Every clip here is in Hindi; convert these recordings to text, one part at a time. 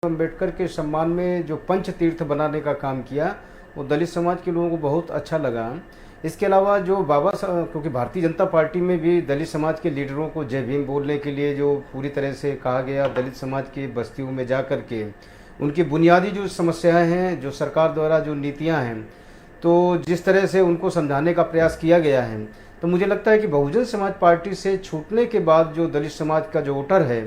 अम्बेडकर के सम्मान में जो पंच तीर्थ बनाने का काम किया वो दलित समाज के लोगों को बहुत अच्छा लगा। इसके अलावा जो क्योंकि भारतीय जनता पार्टी में भी दलित समाज के लीडरों को जय भीम बोलने के लिए जो पूरी तरह से कहा गया, दलित समाज की बस्तियों में जा कर के उनकी बुनियादी जो समस्याएं हैं, जो सरकार द्वारा जो नीतियां हैं, तो जिस तरह से उनको समझाने का प्रयास किया गया है, तो मुझे लगता है कि बहुजन समाज पार्टी से छूटने के बाद जो दलित समाज का जो वोटर है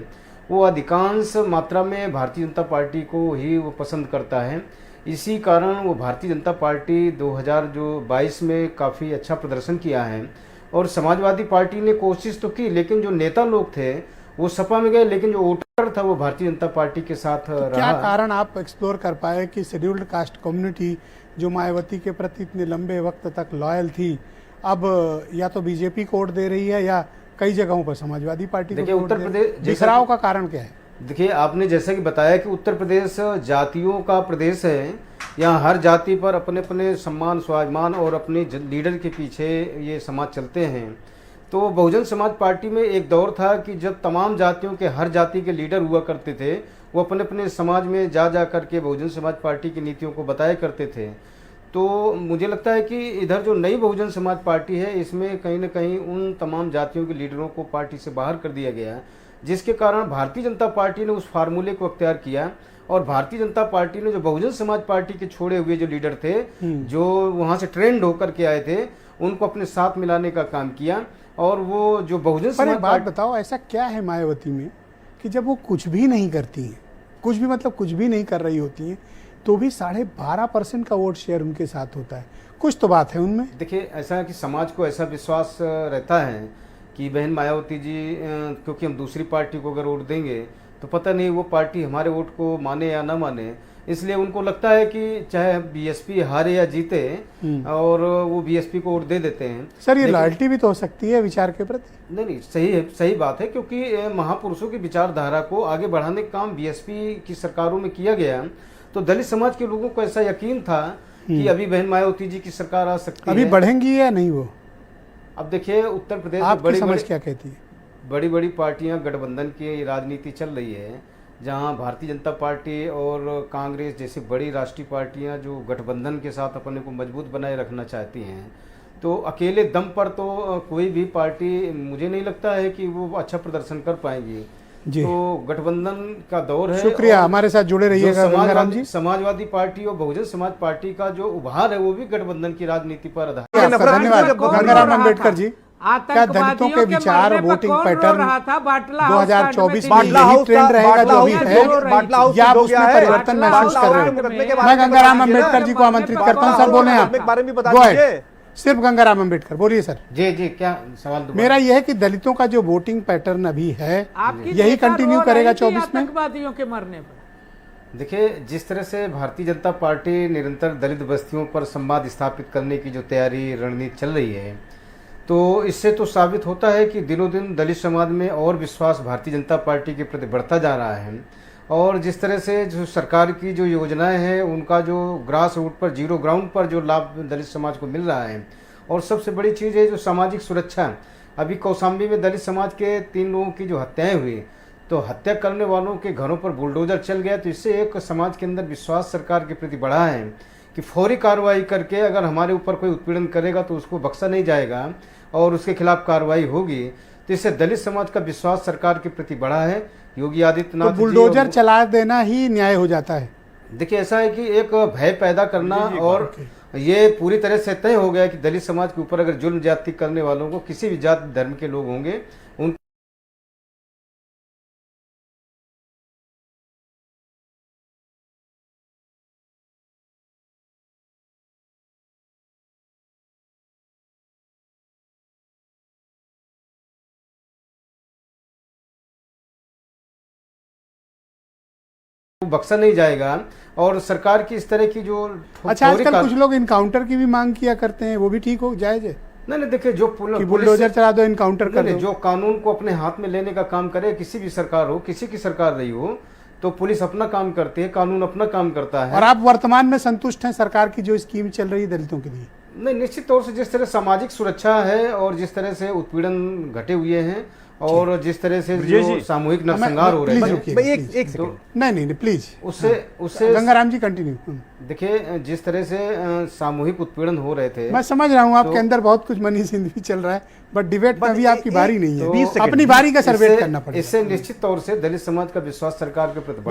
वो अधिकांश मात्रा में भारतीय जनता पार्टी को ही वो पसंद करता है। इसी कारण वो भारतीय जनता पार्टी 2022 में काफ़ी अच्छा प्रदर्शन किया है। और समाजवादी पार्टी ने कोशिश तो की, लेकिन जो नेता लोग थे वो सपा में गए, लेकिन जो वोटर था वो भारतीय जनता पार्टी के साथ रहा। क्या कारण आप एक्सप्लोर कर पाए कि शेड्यूल्ड कास्ट कम्युनिटी जो मायावती के प्रति इतने लंबे वक्त तक लॉयल थी, अब या तो बीजेपी को वोट दे रही है या कई जगहों पर समाजवादी पार्टी को? देखिए, उत्तर प्रदेश बिखराव का कारण क्या है? देखिए, आपने जैसा कि बताया कि उत्तर प्रदेश जातियों का प्रदेश है। यहाँ हर जाति पर अपने अपने सम्मान, स्वाभिमान और अपने लीडर के पीछे ये समाज चलते हैं। तो बहुजन समाज पार्टी में एक दौर था कि जब तमाम जातियों के, हर जाति के लीडर हुआ करते थे, वो अपने अपने समाज में जा करके बहुजन समाज पार्टी की नीतियों को बताया करते थे। तो मुझे लगता है कि इधर जो नई बहुजन समाज पार्टी है, इसमें कहीं ना कहीं उन तमाम जातियों के लीडरों को पार्टी से बाहर कर दिया गया, जिसके कारण भारतीय जनता पार्टी ने उस फार्मूले को अख्तियार किया। और भारतीय जनता पार्टी ने जो बहुजन समाज पार्टी के छोड़े हुए जो लीडर थे, जो वहां से ट्रेंड होकर के आए थे, उनको अपने साथ मिलाने का काम किया। और वो जो बहुजन समाज बात बताओ, ऐसा क्या है मायावती में कि जब वो कुछ भी नहीं करती हैं, कुछ भी मतलब कुछ भी नहीं कर रही होती हैं, तो भी 12.5% का वोट शेयर उनके साथ होता है? कुछ तो बात है उनमें। देखिए, ऐसा है कि समाज को ऐसा विश्वास रहता है कि बहन मायावती जी, क्योंकि हम दूसरी पार्टी को अगर वोट देंगे तो पता नहीं वो पार्टी हमारे वोट को माने या ना माने, इसलिए उनको लगता है कि चाहे बीएसपी हारे या जीते और वो बीएसपी को वोट दे देते हैं। सर, ये लॉयल्टी भी तो हो सकती है विचार के प्रति। नहीं, सही है, सही बात है, क्योंकि महापुरुषों की विचारधारा को आगे बढ़ाने का काम बीएसपी की सरकारों में किया गया। तो दलित समाज के लोगों को ऐसा यकीन था कि अभी बहन मायावती जी की सरकार आ सकती है। अभी बढ़ेंगी या नहीं वो? अब देखिए, उत्तर प्रदेश में आपकी समझ क्या कहती है? बड़ी बड़ी पार्टियां गठबंधन की राजनीति चल रही है, जहां भारतीय जनता पार्टी और कांग्रेस जैसी बड़ी राष्ट्रीय पार्टियां जो गठबंधन के साथ अपने को मजबूत बनाए रखना चाहती हैं, तो अकेले दम पर तो कोई भी पार्टी, मुझे नहीं लगता है कि वो अच्छा प्रदर्शन कर पाएंगी। तो गठबंधन का दौर है। शुक्रिया, हमारे साथ जुड़े रहिएगा गंगाराम जी। समाजवादी पार्टी और बहुजन समाज पार्टी का जो उभार है वो भी गठबंधन की राजनीति पर आधारित है। धन्यवाद गंगाराम अम्बेडकर जी। क्या दलितों के विचार, वोटिंग पैटर्न 2024 में यही ट्रेंड रहेगा जो अभी है, या आप उसमें परिवर्तन महसूस कर रहे हो? मैं गंगाराम अम्बेडकर जी को आमंत्रित करता हूँ। सर बोले आप, सिर्फ गंगाराम अम्बेडकर बोलिए सर। जी, क्या सवाल? मेरा यह है कि दलितों का जो वोटिंग पैटर्न अभी है यही कंटिन्यू करेगा 24 में? आतंकवादियों के मरने पर देखिए, जिस तरह से भारतीय जनता पार्टी निरंतर दलित बस्तियों पर संवाद स्थापित करने की जो तैयारी, रणनीति चल रही है, तो इससे तो साबित होता है कि दिनों दिन दलित समाज में और विश्वास भारतीय जनता पार्टी के प्रति बढ़ता जा रहा है। और जिस तरह से जो सरकार की जो योजनाएं हैं, उनका जो ग्रास रूट पर, जीरो ग्राउंड पर जो लाभ दलित समाज को मिल रहा है, और सबसे बड़ी चीज़ है जो सामाजिक सुरक्षा। अभी कौशाम्बी में दलित समाज के 3 लोगों की जो हत्याएं हुई, तो हत्या करने वालों के घरों पर बुलडोजर चल गया, तो इससे एक समाज के अंदर विश्वास सरकार के प्रति बढ़ा है कि फौरी कार्रवाई करके अगर हमारे ऊपर कोई उत्पीड़न करेगा तो उसको बख्शा नहीं जाएगा और उसके खिलाफ कार्रवाई होगी। तो इससे दलित समाज का विश्वास सरकार के प्रति बढ़ा है। योगी आदित्यनाथ, तो बुलडोजर चला देना ही न्याय हो जाता है? देखिए, ऐसा है कि एक भय पैदा करना, और ये पूरी तरह से तय हो गया कि दलित समाज के ऊपर अगर जुल्म ज्यादती करने वालों को, किसी भी जाति धर्म के लोग होंगे, उन बख्शा नहीं जाएगा। और सरकार की इस तरह की जो अच्छा, आजकल कुछ लोग इनकाउंटर की भी मांग किया करते हैं, वो भी ठीक हो जायज है? नहीं, देखिए, जो बुलडोजर चला दो, इनकाउंटर कर दो, जो कानून को अपने हाथ में लेने का काम करे, किसी भी सरकार हो, किसी की सरकार रही हो, तो पुलिस अपना काम करती है, कानून अपना काम करता है। और आप वर्तमान में संतुष्ट हैं सरकार की जो स्कीम चल रही है दलितों के लिए? नहीं, निश्चित तौर से जिस तरह सामाजिक सुरक्षा है और जिस तरह से उत्पीड़न घटे हुए हैं और जिस तरह से जो सामूहिक नरसंहार हो रहे थे, एक नहीं प्लीज, उससे गंगाराम जी कंटिन्यू। देखिए जिस तरह से सामूहिक उत्पीड़न हो रहे थे, मैं समझ रहा हूँ आपके अंदर बहुत कुछ मनी सिंह भी चल रहा है, बट डिबेट में अभी आपकी बारी नहीं है, अपनी बारी का सर्वे करना पड़ेगा। इससे निश्चित तौर से दलित समाज का विश्वास सरकार के प्रति